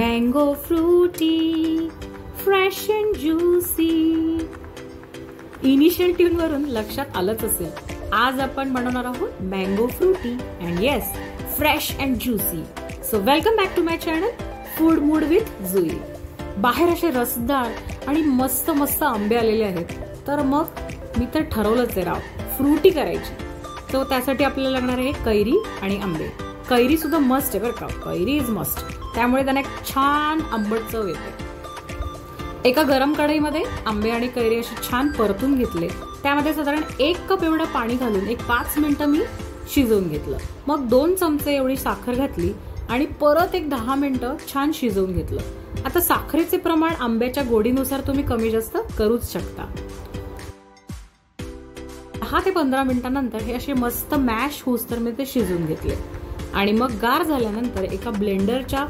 Mango Frooti fresh and juicy. Initial tune वरून लक्षात आलंच असेल, आज आपण बनवणार आहोत mango Frooti and yes fresh and juicy. So welcome back to my channel food mood with Jui. बाहेर असे रसदार आणि मस्त मस्त आंबे आलेले आहेत, तर मग मी तर ठरवलंच आहे राव फ्रुटी करायची. सो त्यासाठी आपल्याला लागणार आहे कैरी आणि आंबे. कैरी सुद्धा मस्ट आहे बरं का, कैरी इज मस्ट, त्यामुळे त्यांना एक छान आंबट चव येते. एका गरम कढईमध्ये आंबे आणि कैरी असे छान परतून घेतले. त्यामध्ये साधारण 1 कप एवढं पाणी घालून एक 5 मिनिटं मी शिजवून घेतलं. मग 2 चमचे एवढी साखर घातली आणि परत एक 10 मिनिटं छान शिजवून घेतलं. आता साखरेचे प्रमाण आंब्याच्या गोडीनुसार तुम्ही कमी जास्त करूच शकता. 10 ते 15 मिनिटांनंतर हे असे मस्त मॅश होऊस तर मी ते शिजवून घेतले आणि मग गार झाल्यानंतर एका ब्लेंडरच्या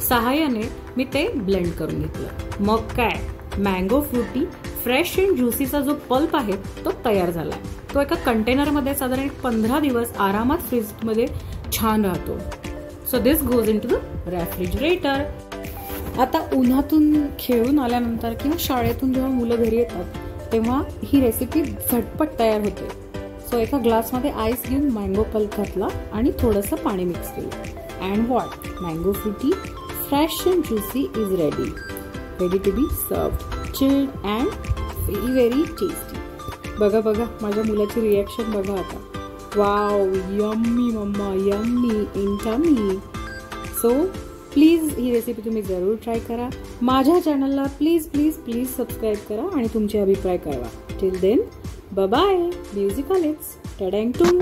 सहाय्याने मी ते ब्लेंड करून घेतलं. मग काय, मँगो फ्रुटी फ्रेश अँड ज्युसीचा जो पल्प आहे तो तयार झालाय. तो एका कंटेनरमध्ये साधारण 15 दिवस आरामात फ्रीजमध्ये छान राहतो. So this goes into the refrigerator. आता उन्हातून खेळून आल्यानंतर किंवा शाळेतून जेव्हा मुलं घरी येतात तेव्हा ही रेसिपी झटपट तयार होते. सो एका ग्लासमध्ये आईस घेऊन मँगो पल्प घातला आणि थोडंसं पाणी मिक्स केलं and what, mango frutti fresh and juicy is ready to be served, chilled and very very tasty. बघा बघा माझ्या मुलाची रिॲक्शन बघा आता. Wow, yummy mamma, yummy in tummy. So please ही रेसिपी तुम्ही जरूर ट्राय करा. माझ्या चॅनलला प्लीज प्लीज प्लीज सबस्क्राईब करा आणि तुमचे अभिप्राय कळवा. Till then, bye bye. Music आलेच. टँग टुंग.